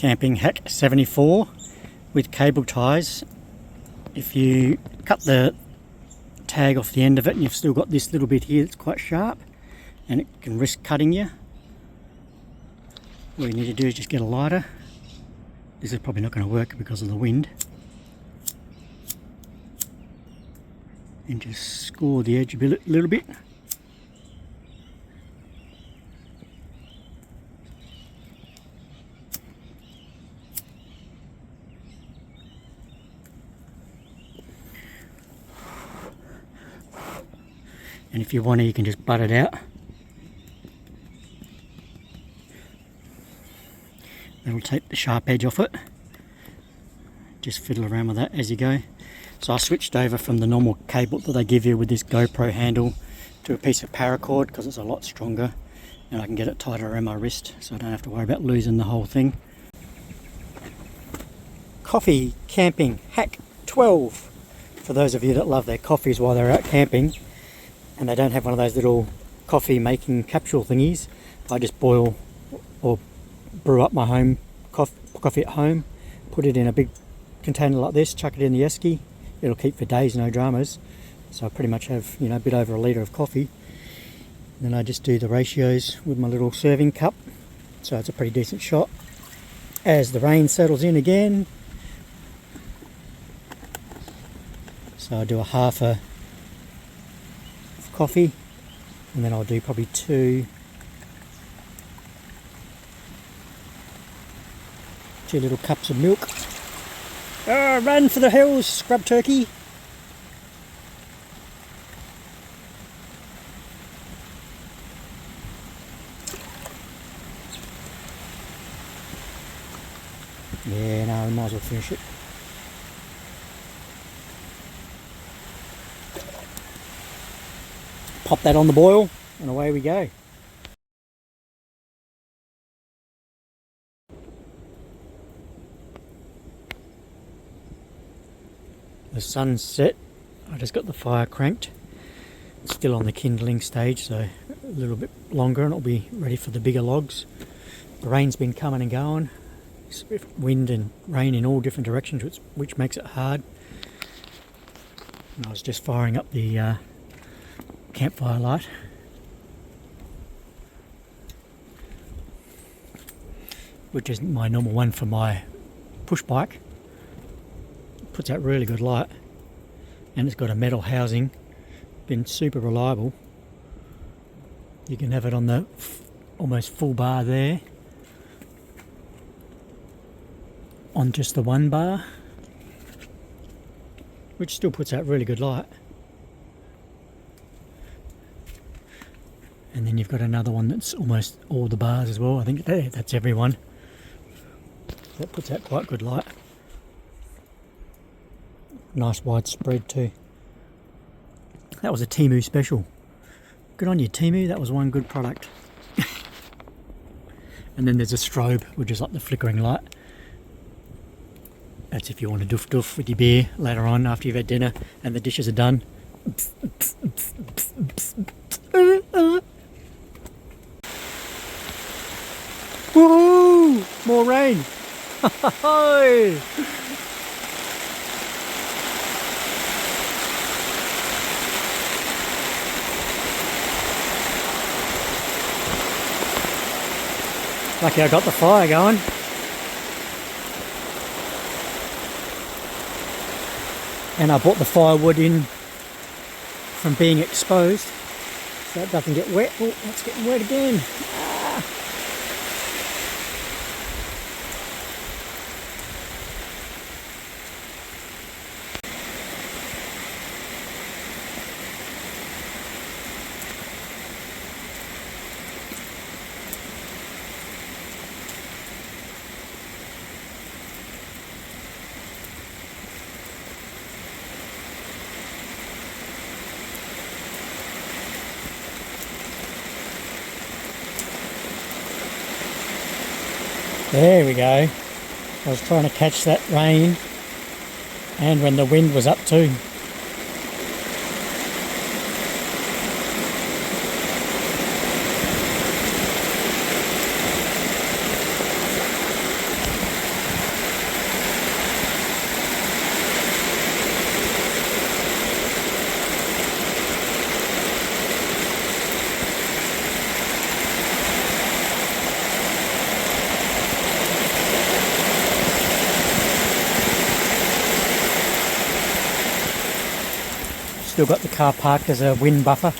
camping hack 74 with cable ties. If you cut the tag off the end of it and you've still got this little bit here that's quite sharp and it can risk cutting you, all you need to do is just get a lighter. This is probably not going to work because of the wind, and just score the edge a little bit. And if you want to, you can just butt it out. That'll take the sharp edge off it. Just fiddle around with that as you go. So I switched over from the normal cable that they give you with this GoPro handle to a piece of paracord because it's a lot stronger and I can get it tighter around my wrist so I don't have to worry about losing the whole thing. Coffee camping hack 12. For those of you that love their coffees while they're out camping and they don't have one of those little coffee making capsule thingies, I just boil or brew up my home coffee at home, put it in a big container like this, chuck it in the esky. It'll keep for days, no dramas. So I pretty much have, a bit over a litre of coffee. And then I just do the ratios with my little serving cup. So it's a pretty decent shot. As the rain settles in again, so I do a half of coffee, and then I'll do probably two little cups of milk. Oh, run for the hills, scrub turkey. Yeah, no, I might as well finish it. Pop that on the boil and away we go. The sun's set. I just got the fire cranked. It's still on the kindling stage, so a little bit longer and it'll be ready for the bigger logs. The rain's been coming and going. It's wind and rain in all different directions, which makes it hard. And I was just firing up the campfire light. Which is my normal one for my push bike. Puts out really good light, and it's got a metal housing, been super reliable. You can have it on the almost full bar there, on just the one bar, which still puts out really good light. And then you've got another one that's almost all the bars as well. I think that's everyone. That puts out quite good light. Nice wide spread too. That was a Temu special. Good on you, Temu. That was one good product. And then there's a strobe, which is like the flickering light. That's if you want to doof with your beer later on after you've had dinner and the dishes are done. Woohoo! More rain. Lucky I got the fire going. And I brought the firewood in from being exposed so it doesn't get wet. Oh, it's getting wet again. There we go. I was trying to catch that rain and when the wind was up too. Still got the car parked as a wind buffer.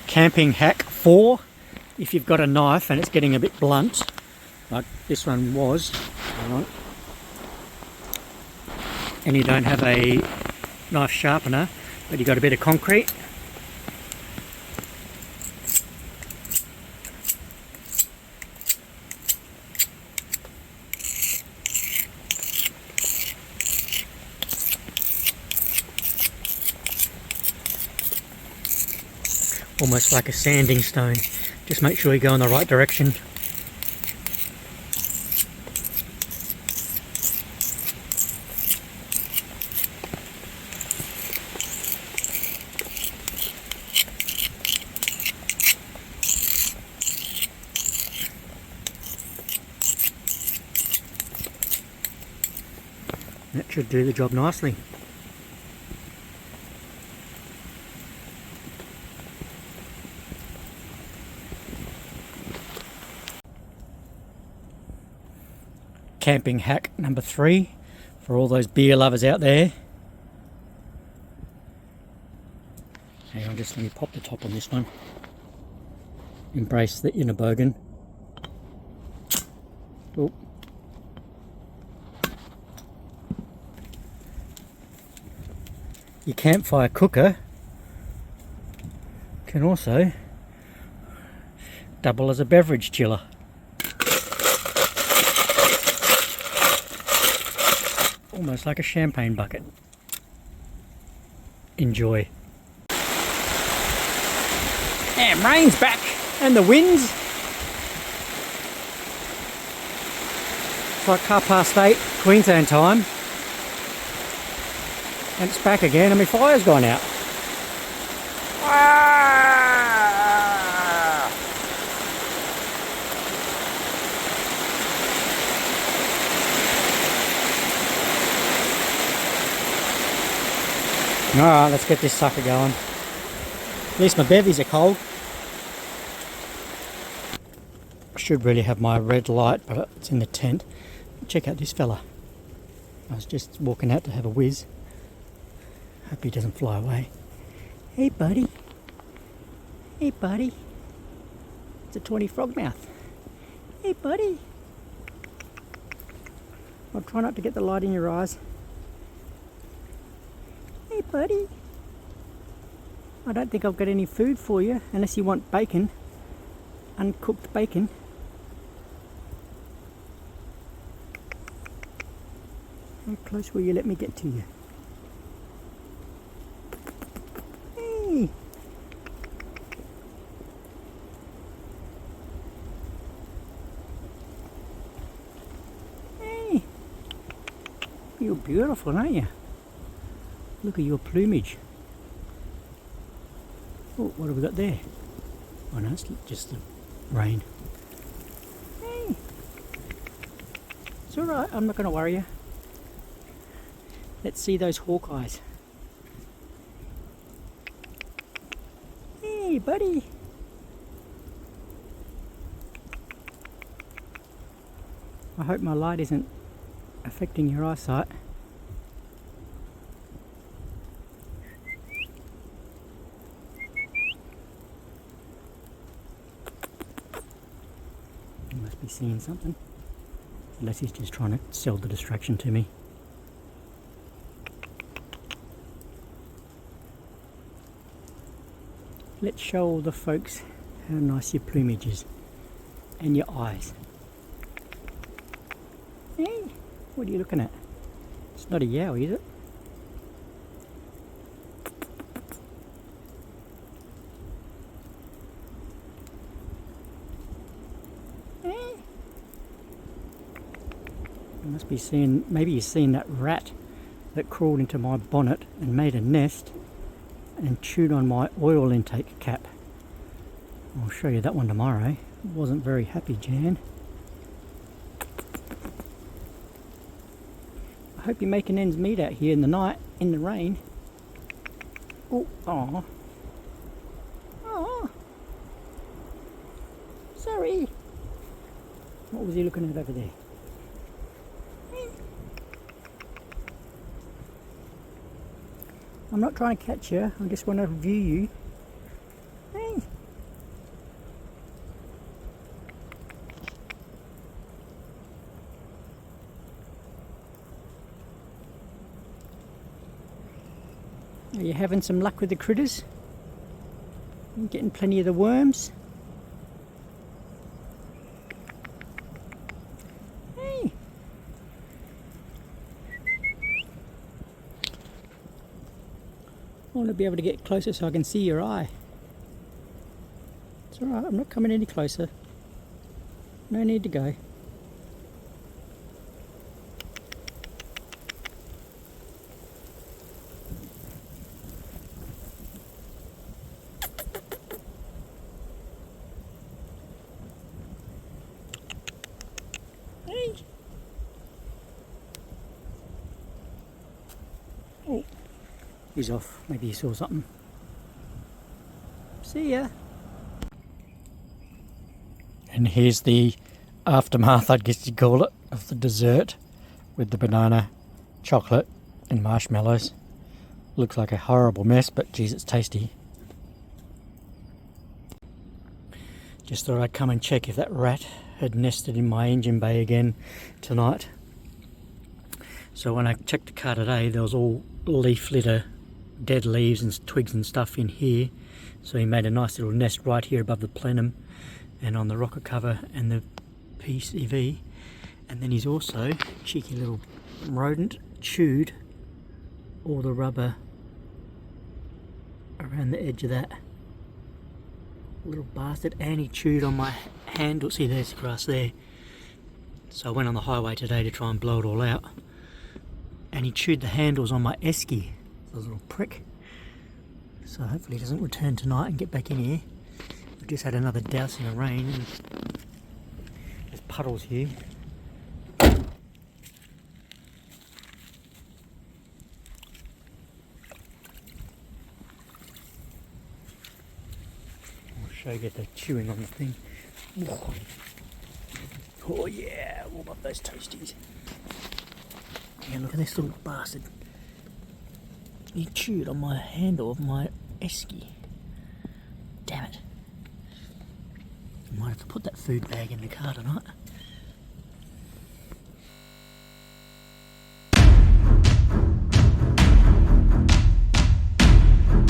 Camping hack 4. If you've got a knife and it's getting a bit blunt, like this one was, and you don't have a knife sharpener, but you've got a bit of concrete, almost like a sanding stone. Just make sure you go in the right direction. That should do the job nicely. Camping hack number 3 for all those beer lovers out there. Hang on, just let me pop the top on this one. Embrace the inner bogan. Oh. Your campfire cooker can also double as a beverage chiller. Almost like a champagne bucket. Enjoy. And rain's back, and the winds. It's like 8:30 Queensland time. And it's back again, and my fire's gone out. Alright, let's get this sucker going. At least my bevies are cold. I should really have my red light, but it's in the tent. Check out this fella. I was just walking out to have a whiz. Hope he doesn't fly away. Hey buddy. Hey buddy. It's a Tawny Frogmouth. Hey buddy. I'll try not to get the light in your eyes. Hey buddy. I don't think I've got any food for you unless you want bacon. Uncooked bacon. How close will you let me get to you? Hey. Hey. You're beautiful, aren't you? Look at your plumage. Oh, what have we got there? Oh no, it's just the rain. Hey. It's alright, I'm not going to worry you. Let's see those hawk eyes. Hey buddy. I hope my light isn't affecting your eyesight. You must be seeing something. Unless he's just trying to sell the distraction to me. Let's show all the folks how nice your plumage is and your eyes. Hey, what are you looking at? It's not a yowie, is it? Hey. You must be seeing, maybe you've seen that rat that crawled into my bonnet and made a nest and chewed on my oil intake cap. I'll show you that one tomorrow. Wasn't very happy, Jan. I hope you're making ends meet out here in the night, in the rain. Oh, aw. Aw. Sorry. was he looking at over there? I'm not trying to catch you, I just want to view you. Hey. Are you having some luck with the critters? You getting plenty of the worms? Hey. I want to be able to get closer so I can see your eye. It's alright, I'm not coming any closer. No need to go. Hey. Oh. He's off. Maybe he saw something. See ya. And here's the aftermath, I guess you'd call it, of the dessert with the banana, chocolate and marshmallows. Looks like a horrible mess, but geez, it's tasty. Just thought I'd come and check if that rat had nested in my engine bay again tonight. So when I checked the car today, there was all leaf litter, dead leaves and twigs and stuff in here. So he made a nice little nest right here above the plenum and on the rocker cover and the PCV. And then he's also, cheeky little rodent, chewed all the rubber around the edge of that. Little bastard. And he chewed on my handle. See, there's the grass there. So I went on the highway today to try and blow it all out. And he chewed the handles on my esky. A little prick. So hopefully he doesn't return tonight and get back in here. We've just had another dousing of rain and there's puddles here. I'll show you the chewing on the thing. Oh yeah, warm up those toasties. Yeah, look at this little bastard. He chewed on my handle of my esky. Damn it. I might have to put that food bag in the car tonight.